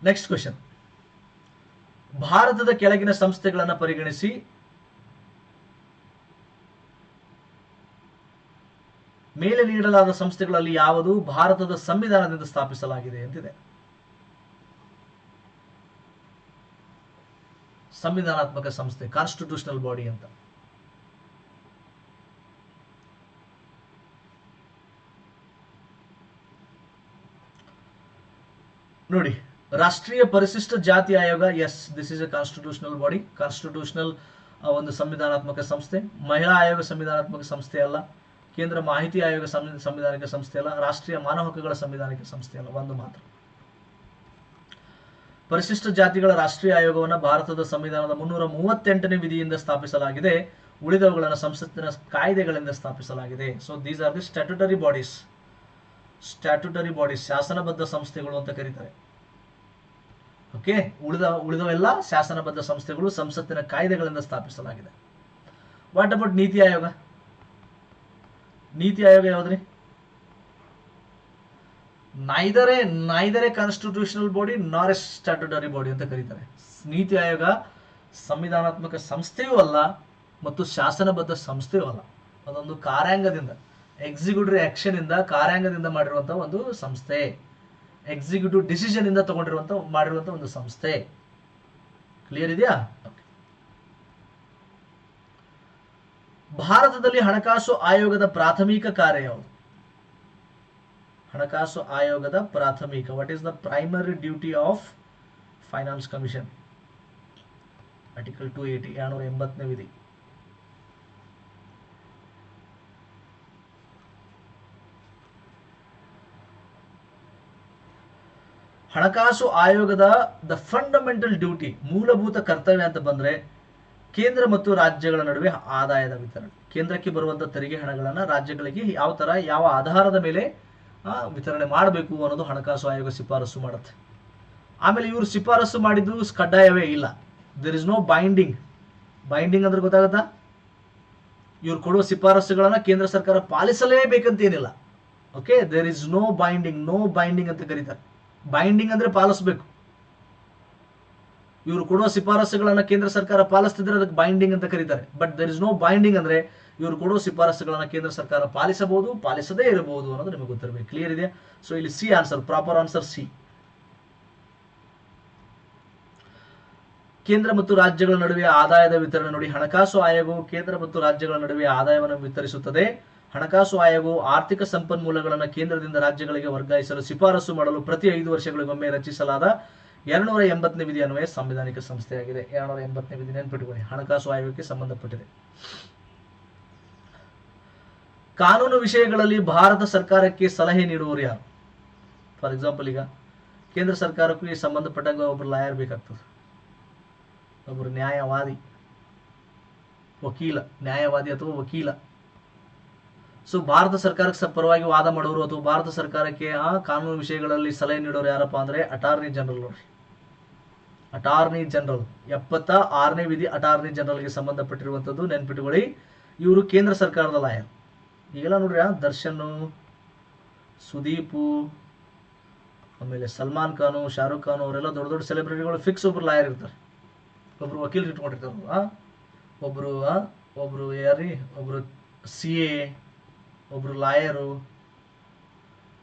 next question. ಭಾರತದ ಕೆಳಗಿನ ಸಂಸ್ಥೆಗಳನ್ನು ಪರಿಗಣಿಸಿ ಮೇಲೆ ನೀಡಲಾದ ಸಂಸ್ಥೆಗಳಲ್ಲಿ ಯಾವುದು ಭಾರತದ ಸಂವಿಧಾನದಿಂದ ಸ್ಥಾಪಿಸಲಾಗಿದೆ ಅಂತಿದೆ. ಸಂವಿಧಾನಾತ್ಮಕ ಸಂಸ್ಥೆ, ಕಾನ್ಸ್ಟಿಟ್ಯೂಷನಲ್ ಬಾಡಿ ಅಂತ. ನೋಡಿ, ರಾಷ್ಟ್ರೀಯ ಪರಿಶಿಷ್ಟ ಜಾತಿ ಆಯೋಗ, yes, this is a constitutional body, constitutional ಒಂದು ಸಂವಿಧಾನಾತ್ಮಕ ಸಂಸ್ಥೆ. ಮಹಿಳಾ ಆಯೋಗ ಸಂವಿಧಾನಾತ್ಮಕ ಸಂಸ್ಥೆ ಅಲ್ಲ. ಕೇಂದ್ರ ಮಾಹಿತಿ ಆಯೋಗ ಸಂವಿಧಾನಿಕ ಸಂಸ್ಥೆ ಅಲ್ಲ. ರಾಷ್ಟ್ರೀಯ ಮಾನವ ಹಕ್ಕುಗಳ ಸಂವಿಧಾನಿಕ ಸಂಸ್ಥೆ ಅಲ್ಲ. ಒಂದು ಮಾತ್ರ. ಪರಿಶಿಷ್ಟ ಜಾತಿಗಳ ರಾಷ್ಟ್ರೀಯ ಆಯೋಗವನ್ನು ಭಾರತದ ಸಂವಿಧಾನದ 338ನೇ ವಿಧಿಯಿಂದ ಸ್ಥಾಪಿಸಲಾಗಿದೆ. ಉಳಿದವುಗಳನ್ನು ಸಂಸತ್ತಿನ ಕಾಯ್ದೆಗಳಿಂದ ಸ್ಥಾಪಿಸಲಾಗಿದೆ. So these are the statutory bodies. Statutory bodies, ಶಾಸನಬದ್ಧ ಸಂಸ್ಥೆಗಳು ಅಂತ ಕರೀತಾರೆ. ಓಕೆ, ಉಳಿದವೆಲ್ಲ ಶಾಸನಬದ್ಧ ಸಂಸ್ಥೆಗಳು, ಸಂಸತ್ತಿನ ಕಾಯ್ದೆಗಳಿಂದ ಸ್ಥಾಪಿಸಲಾಗಿದೆ. ವಾಟ್ ಅಬೌಟ್ ನೀತಿ ಆಯೋಗ? ನೀತಿ ಆಯೋಗ ಯಾವ್ದ್ರಿ? Neither a constitutional body nor a statutory body ಅಂತ ಕರೀತಾರೆ. ನೀತಿ ಆಯೋಗ ಸಂವಿಧಾನಾತ್ಮಕ ಸಂಸ್ಥೆಯೂ ಅಲ್ಲ ಮತ್ತು ಶಾಸನಬದ್ಧ ಸಂಸ್ಥೆಯೂ ಅಲ್ಲ. ಅದೊಂದು ಕಾರ್ಯಾಂಗದಿಂದ, ಎಕ್ಸಿಕ್ಯೂಟಿವ್ ಆಕ್ಷನ್ ಇಂದ, ಕಾರ್ಯಾಂಗದಿಂದ ಮಾಡಿರುವಂತಹ ಒಂದು ಸಂಸ್ಥೆ. ಎಕ್ಸಿಕ್ಯೂಟಿವ್ ಡಿಸಿಷನ್ ಇಂದ ಮಾಡಿರುವಂತಹ ಒಂದು ಸಂಸ್ಥೆ. ಕ್ಲಿಯರ್ ಇದೆಯಾ? ಭಾರತದಲ್ಲಿ ಹಣಕಾಸು ಆಯೋಗದ ಪ್ರಾಥಮಿಕ ಕಾರ್ಯ ಯಾವುದು? ಹಣಕಾಸು ಆಯೋಗದ ಪ್ರಾಥಮಿಕ, what is the primary duty of finance commission? Article 280, 280ನೇ ವಿಧಿ. ಹಣಕಾಸು ಆಯೋಗದ ದ ಫಂಡಮೆಂಟಲ್ ಡ್ಯೂಟಿ, ಮೂಲಭೂತ ಕರ್ತವ್ಯ ಅಂತ ಬಂದ್ರೆ ಕೇಂದ್ರ ಮತ್ತು ರಾಜ್ಯಗಳ ನಡುವೆ ಆದಾಯದ ವಿತರಣೆ. ಕೇಂದ್ರಕ್ಕೆ ಬರುವಂತಹ ತೆರಿಗೆ ಹಣಗಳನ್ನು ರಾಜ್ಯಗಳಿಗೆ ಯಾವ ಆಧಾರದ ಮೇಲೆ ವಿತರಣೆ ಮಾಡಬೇಕು ಅನ್ನೋದು ಹಣಕಾಸು ಆಯೋಗ ಶಿಫಾರಸು ಮಾಡುತ್ತೆ. ಆಮೇಲೆ ಇವರು ಶಿಫಾರಸು ಮಾಡಿದ್ದು ಕಡ್ಡಾಯವೇ ಇಲ್ಲ. There is no binding. Binding ಅಂದ್ರೆ ಗೊತ್ತಾಗತ್ತಾ? ಇವ್ರು ಕೊಡುವ ಶಿಫಾರಸುಗಳನ್ನ ಕೇಂದ್ರ ಸರ್ಕಾರ ಪಾಲಿಸಲೇಬೇಕಂತ ಏನಿಲ್ಲ. Okay, there is no binding. No binding ಅಂತ ಕರೀತಾರೆ. ಬೈಂಡಿಂಗ್ ಅಂದ್ರೆ ಪಾಲಿಸಬೇಕು. ಇವರು ಕೊಡುವ ಶಿಫಾರಸುಗಳನ್ನ ಕೇಂದ್ರ ಸರ್ಕಾರ ಪಾಲಿಸ್ತಿದ್ರೆ ಅದಕ್ಕೆ ಬೈಂಡಿಂಗ್ ಅಂತ ಕರೀತಾರೆ. But there is no binding ಅಂದ್ರೆ ಇವರು ಕೊಡುವ ಶಿಫಾರಸುಗಳನ್ನ ಕೇಂದ್ರ ಸರ್ಕಾರ ಪಾಲಿಸಬಹುದು, ಪಾಲಿಸದೇ ಇರಬಹುದು ಅನ್ನೋದು ನಿಮಗೆ ಗೊತ್ತಿರಬೇಕು. ಕ್ಲಿಯರ್ ಇದೆ? ಸೊ ಇಲ್ಲಿ C answer, proper answer C. ಕೇಂದ್ರ ಮತ್ತು ರಾಜ್ಯಗಳ ನಡುವೆ ಆದಾಯದ ವಿತರಣೆ ನೋಡಿ. ಹಣಕಾಸು ಆಯೋಗವು ಕೇಂದ್ರ ಮತ್ತು ರಾಜ್ಯಗಳ ನಡುವೆ ಆದಾಯವನ್ನು ವಿತರಿಸುತ್ತದೆ. ಹಣಕಾಸು ಆಯೋಗವು ಆರ್ಥಿಕ ಸಂಪನ್ಮೂಲಗಳನ್ನು ಕೇಂದ್ರದಿಂದ ರಾಜ್ಯಗಳಿಗೆ ವರ್ಗಾಯಿಸಲು ಶಿಫಾರಸು ಮಾಡಲು ಪ್ರತಿ 5 ವರ್ಷಗಳಿಗೊಮ್ಮೆ ರಚಿಸಲಾದ 280ನೇ ವಿಧಿ ಅನ್ವಯ ಸಂವಿಧಾನಿಕ ಸಂಸ್ಥೆಯಾಗಿದೆ. 280ನೇ ವಿಧಿ ನೆನಪಿಟ್ಟುಕೊಳ್ಳಿ, ಹಣಕಾಸು ಆಯೋಗಕ್ಕೆ ಸಂಬಂಧಪಟ್ಟಿದೆ. ಕಾನೂನು ವಿಷಯಗಳಲ್ಲಿ ಭಾರತ ಸರ್ಕಾರಕ್ಕೆ ಸಲಹೆ ನೀಡುವವರು ಯಾರು? ಫಾರ್ ಎಕ್ಸಾಂಪಲ್, ಈಗ ಕೇಂದ್ರ ಸರ್ಕಾರಕ್ಕೂ ಸಂಬಂಧಪಟ್ಟಂಗ ಒಬ್ಬರು ಲಾಯರ್ ಬೇಕಾಗ್ತದೆ, ಒಬ್ಬರು ನ್ಯಾಯವಾದಿ, ವಕೀಲ, ನ್ಯಾಯವಾದಿ ಅಥವಾ ವಕೀಲ. ಸೊ ಭಾರತ ಸರ್ಕಾರಕ್ಕೆ ಪರವಾಗಿ ವಾದ ಮಾಡೋರು ಅಥವಾ ಭಾರತ ಸರ್ಕಾರಕ್ಕೆ ಕಾನೂನು ವಿಷಯಗಳಲ್ಲಿ ಸಲಹೆ ನೀಡೋರು ಯಾರಪ್ಪ ಅಂದ್ರೆ ಅಟಾರ್ನಿ ಜನರಲ್ ನೋಡಿ. ಅಟಾರ್ನಿ ಜನರಲ್ 76ನೇ ವಿಧಿ ಅಟಾರ್ನಿ ಜನರಲ್ಗೆ ಸಂಬಂಧಪಟ್ಟಿರುವಂಥದ್ದು, ನೆನ್ಪಿಟ್ಟುಕೊಳ್ಳಿ. ಇವರು ಕೇಂದ್ರ ಸರ್ಕಾರದ ಲಾಯರ್. ಈಗೆಲ್ಲ ನೋಡ್ರಿ, ದರ್ಶನ್, ಸುದೀಪು, ಆಮೇಲೆ ಸಲ್ಮಾನ್ ಖಾನು, ಶಾರುಖ್ ಖಾನ್ ಅವರೆಲ್ಲ ದೊಡ್ಡ ದೊಡ್ಡ ಸೆಲೆಬ್ರಿಟಿಗಳು ಫಿಕ್ಸ್ ಒಬ್ರು ಲಾಯರ್ ಇರ್ತಾರೆ, ಒಬ್ರು ವಕೀಲರು ಇಟ್ಕೊಂಡಿರ್ತಾರೆ. ಒಬ್ರು ಯಾರೀ, ಒಬ್ರು CA, ಒಬ್ರು ಲಾಯರು,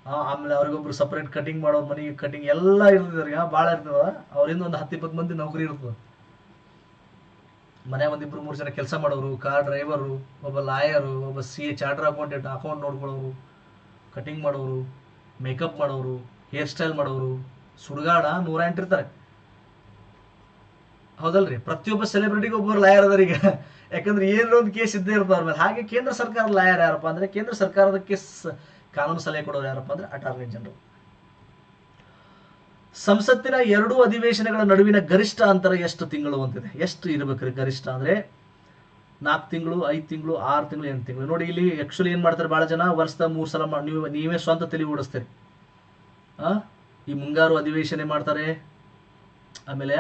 ಆಮೇಲೆ ಅವ್ರಿಗೊಬ್ರು ಸಪ್ರೇಟ್ ಕಟಿಂಗ್ ಮಾಡೋ, ಮನಿ ಕಟಿಂಗ್ ಎಲ್ಲ ಇರ್ತಿದ್ದಾರೆ. ಭಾಳ ಇರ್ತದ. ಅವರಿಂದ ಒಂದು 10-20 ಮಂದಿ ನೌಕರಿ ಇರ್ತದೆ. ಮನೆ 1-2-3 ಜನ ಕೆಲಸ ಮಾಡೋರು, ಕಾರ್ ಡ್ರೈವರು, ಒಬ್ಬ ಲಾಯರು, ಒಬ್ಬ CA, ಚಾರ್ಟರ್ ಅಕೌಂಟೆಂಟ್, ಅಕೌಂಟ್ ನೋಡ್ಕೊಳ್ಳೋರು, ಕಟಿಂಗ್ ಮಾಡೋರು, ಮೇಕಪ್ ಮಾಡೋರು, ಹೇರ್ ಸ್ಟೈಲ್ ಮಾಡೋರು, ಸುಡುಗಾಡ 108 ಇರ್ತಾರೆ. ಹೌದಲ್ರಿ? ಪ್ರತಿಯೊಬ್ಬ ಸೆಲೆಬ್ರಿಟಿಗೆ ಒಬ್ಬರು ಲಾಯರ್ ಅದಾರ ಈಗ. ಯಾಕಂದ್ರೆ ಏನೋ ಒಂದು ಕೇಸ್ ಇದ್ದೇ ಇರ್ತಾವ್ರ ಮೇಲೆ. ಹಾಗೆ ಕೇಂದ್ರ ಸರ್ಕಾರದ ಲಾಯರ್ ಯಾರಪ್ಪ ಅಂದ್ರೆ, ಕೇಂದ್ರ ಸರ್ಕಾರದಕ್ಕೆ ಕಾನೂನು ಸಲಹೆ ಕೊಡೋರು ಯಾರಪ್ಪ ಅಂದ್ರೆ ಅಟಾರ್ನಿ ಜನರಲ್. ಸಂಸತ್ತಿನ 2 ಅಧಿವೇಶನಗಳ ನಡುವಿನ ಗರಿಷ್ಠ ಅಂತರ ಎಷ್ಟು ತಿಂಗಳು ಅಂತಿದೆ? ಎಷ್ಟು ಇರಬೇಕ್ರಿ ಗರಿಷ್ಠ ಅಂದ್ರೆ? 4 ತಿಂಗಳು, 5 ತಿಂಗಳು, 6 ತಿಂಗಳು, 8 ತಿಂಗಳು. ನೋಡಿ, ಇಲ್ಲಿ ಆಕ್ಚುಲಿ ಏನ್ ಮಾಡ್ತಾರೆ, ಬಹಳ ಜನ ವರ್ಷದ 3 ಸಲ ನೀವೇ ಸ್ವಂತ ತಲೆ ಓಡಿಸ್ತೀರಿ. ಈ ಮುಂಗಾರು ಅಧಿವೇಶನ ಮಾಡ್ತಾರೆ, ಆಮೇಲೆ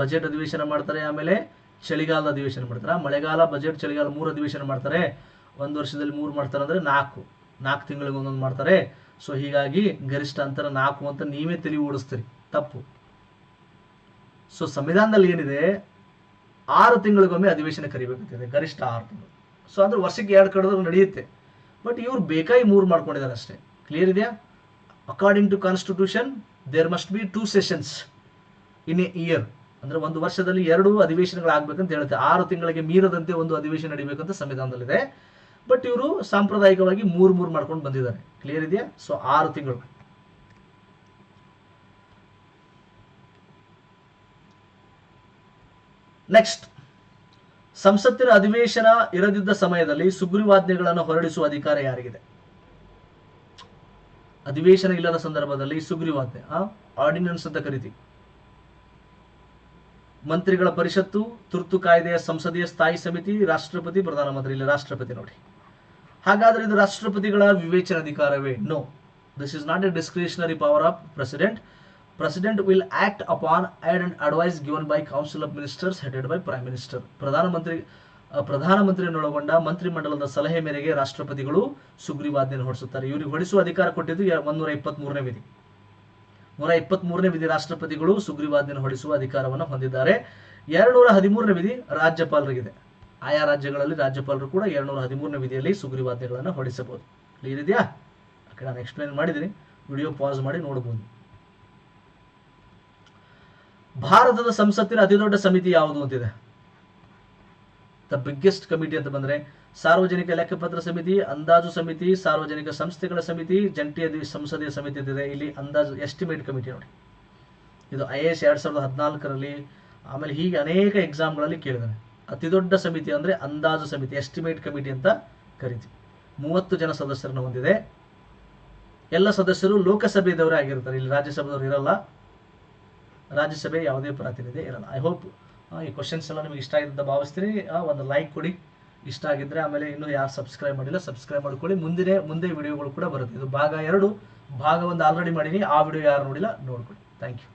ಬಜೆಟ್ ಅಧಿವೇಶನ ಮಾಡ್ತಾರೆ, ಆಮೇಲೆ ಚಳಿಗಾಲದ ಅಧಿವೇಶನ ಮಾಡ್ತಾರೆ. ಮಳೆಗಾಲ, ಬಜೆಟ್, ಚಳಿಗಾಲ 3 ಅಧಿವೇಶನ ಮಾಡ್ತಾರೆ. ಒಂದು ವರ್ಷದಲ್ಲಿ 3 ಮಾಡ್ತಾರೆ ಅಂದ್ರೆ 4 ತಿಂಗಳಿಗೆ ಒಂದೊಂದು ಮಾಡ್ತಾರೆ. ಸೊ ಹೀಗಾಗಿ ಗರಿಷ್ಠ ಅಂತರ 4 ಅಂತ ನೀವೇ ತಲೆ ಓಡಿಸ್ತೀರಿ, ತಪ್ಪು. ಸೊ ಸಂವಿಧಾನದಲ್ಲಿ ಏನಿದೆ, 6 ತಿಂಗಳಿಗೊಮ್ಮೆ ಅಧಿವೇಶನ ಕರಿಬೇಕಂತಿದೆ, ಗರಿಷ್ಠ 6 ತಿಂಗಳು. ಸೊ ಅಂದ್ರೆ ವರ್ಷಕ್ಕೆ 2 ಕಳೆದ್ರು ನಡೆಯುತ್ತೆ. ಬಟ್ ಇವ್ರು ಬೇಕಾಗಿ 3 ಮಾಡ್ಕೊಂಡಿದ್ದಾರೆ ಅಷ್ಟೇ. ಕ್ಲಿಯರ್ ಇದೆಯಾ? According to constitution there must be 2 sessions in a year. ಅಂದ್ರೆ ಒಂದು ವರ್ಷದಲ್ಲಿ 2 ಅಧಿವೇಶನಗಳಾಗಬೇಕಂತ ಹೇಳುತ್ತೆ. 6 ತಿಂಗಳಿಗೆ ಮೀರದಂತೆ ಒಂದು ಅಧಿವೇಶನ ನಡೀಬೇಕಂತ ಸಂವಿಧಾನದಲ್ಲಿದೆ. ಬಟ್ ಇವರು ಸಾಂಪ್ರದಾಯಿಕವಾಗಿ 3 ಮಾಡ್ಕೊಂಡು ಬಂದಿದ್ದಾರೆ. ಕ್ಲಿಯರ್ ಇದೆಯಾ? ಸೊ 6 ತಿಂಗಳು. ನೆಕ್ಸ್ಟ್, ಸಂಸತ್ತಿನ ಅಧಿವೇಶನ ಇರದಿದ್ದ ಸಮಯದಲ್ಲಿ ಸುಗ್ರೀವಾಜ್ಞೆಗಳನ್ನು ಹೊರಡಿಸುವ ಅಧಿಕಾರ ಯಾರಿಗಿದೆ? ಅಧಿವೇಶನ ಇಲ್ಲದ ಸಂದರ್ಭದಲ್ಲಿ ಸುಗ್ರೀವಾಜ್ಞೆ, ಆರ್ಡಿನೆನ್ಸ್ ಅಂತ ಕರಿತೀವಿ. ಮಂತ್ರಿಗಳ ಪರಿಷತ್ತು, ತುರ್ತು ಕಾಯ್ದೆಯ ಸಂಸದೀಯ ಸ್ಥಾಯಿ ಸಮಿತಿ, ರಾಷ್ಟ್ರಪತಿ, ಪ್ರಧಾನಮಂತ್ರಿ. ಇಲ್ಲಿ ರಾಷ್ಟ್ರಪತಿ ನೋಡಿ. ಹಾಗಾದ್ರೆ ಇದು ರಾಷ್ಟ್ರಪತಿಗಳ ವಿವೇಚನಾಧಿಕಾರವೇ? No, this is not a discretionary power of president. President will act upon aid and advice given by Council of Ministers headed by Prime Minister. ಪ್ರಧಾನಮಂತ್ರಿಯನ್ನೊಳಗೊಂಡ ಮಂತ್ರಿಮಂಡಲದ ಸಲಹೆ ಮೇರೆಗೆ ರಾಷ್ಟ್ರಪತಿಗಳು ಸುಗ್ರೀವಾಜ್ಞೆಯನ್ನು ಹೊರಡಿಸುತ್ತಾರೆ. ಇವರಿಗೆ ಹೊರಡಿಸುವ ಅಧಿಕಾರ ಕೊಟ್ಟಿದ್ದು 123ನೇ ವಿಧಿ. 123ನೇ ವಿಧಿ ರಾಷ್ಟ್ರಪತಿಗಳು ಸುಗ್ರೀವಾಜ್ಞೆಯನ್ನು ಹೊರಡಿಸುವ ಅಧಿಕಾರವನ್ನು ಹೊಂದಿದ್ದಾರೆ. 213ನೇ ವಿಧಿ ರಾಜ್ಯಪಾಲರಿಗಿದೆ. ಆಯಾ ರಾಜ್ಯಗಳಲ್ಲಿ ರಾಜ್ಯಪಾಲರು ಕೂಡ 213ನೇ ವಿಧಿಯಲ್ಲಿ ಸುಗ್ರೀವಾಜ್ಞೆಗಳನ್ನು ಹೊರಡಿಸಬಹುದು. ಕ್ಲಿಯರ್ ಇದೆಯಾ? ನಾನು ಎಕ್ಸ್ಪ್ಲೈನ್ ಮಾಡಿದ್ದೀನಿ, ವಿಡಿಯೋ ಪಾಸ್ ಮಾಡಿ ನೋಡಬಹುದು. ಭಾರತದ ಸಂಸತ್ತಿನ ಅತಿ ದೊಡ್ಡ ಸಮಿತಿ ಯಾವುದು ಅಂತಿದೆ? ದ ಬಿಗ್ಗೆಸ್ಟ್ ಕಮಿಟಿ ಅಂತ ಬಂದ್ರೆ ಸಾರ್ವಜನಿಕ ಲೆಕ್ಕಪತ್ರ ಸಮಿತಿ, ಅಂದಾಜು ಸಮಿತಿ, ಸಾರ್ವಜನಿಕ ಸಂಸ್ಥೆಗಳ ಸಮಿತಿ, ಜಂಟಿ ಸಂಸದೀಯ ಸಮಿತಿ ಅಂತಿದೆ. ಇಲ್ಲಿ ಅಂದಾಜು ಎಸ್ಟಿಮೇಟ್ ಕಮಿಟಿ ನೋಡಿ. ಇದು IAS 2014ರಲ್ಲಿ, ಆಮೇಲೆ ಹೀಗೆ ಅನೇಕ ಎಕ್ಸಾಮ್ಗಳಲ್ಲಿ ಕೇಳಿದಾನೆ. ಅತಿ ದೊಡ್ಡ ಸಮಿತಿ ಅಂದ್ರೆ ಅಂದಾಜು ಸಮಿತಿ, ಎಸ್ಟಿಮೇಟ್ ಕಮಿಟಿ ಅಂತ ಕರಿತೀವಿ. 30 ಜನ ಸದಸ್ಯರನ್ನು ಹೊಂದಿದೆ. ಎಲ್ಲ ಸದಸ್ಯರು ಲೋಕಸಭೆದವರೇ ಆಗಿರ್ತಾರೆ. ಇಲ್ಲಿ ರಾಜ್ಯಸಭೆದವರು ಇರಲ್ಲ, ರಾಜ್ಯಸಭೆ ಯಾವುದೇ ಪ್ರಾತಿನಿಧ್ಯ ಇರಲ್ಲ. ಐ ಹೋಪ್ ಈ ಕ್ವಶನ್ಸ್ ಎಲ್ಲ ನಿಮಗೆ ಇಷ್ಟ ಆಗಿದೆ ಅಂತ ಭಾವಿಸ್ತೀನಿ. ಒಂದು ಲೈಕ್ ಕೊಡಿ ಇಷ್ಟ ಆಗಿದ್ರೆ. ಆಮೇಲೆ ಇನ್ನೂ ಯಾರು ಸಬ್ಸ್ಕ್ರೈಬ್ ಮಾಡಿಲ್ಲ ಸಬ್ಸ್ಕ್ರೈಬ್ ಮಾಡ್ಕೊಳ್ಳಿ. ಮುಂದೆ ವಿಡಿಯೋಗಳು ಕೂಡ ಬರುತ್ತೆ. ಇದು ಭಾಗ 2. ಭಾಗ 1 ಆಲ್ರೆಡಿ ಮಾಡೀನಿ, ಆ ವಿಡಿಯೋ ಯಾರು ನೋಡಿಲ್ಲ ನೋಡ್ಕೊಳ್ಳಿ. Thank you.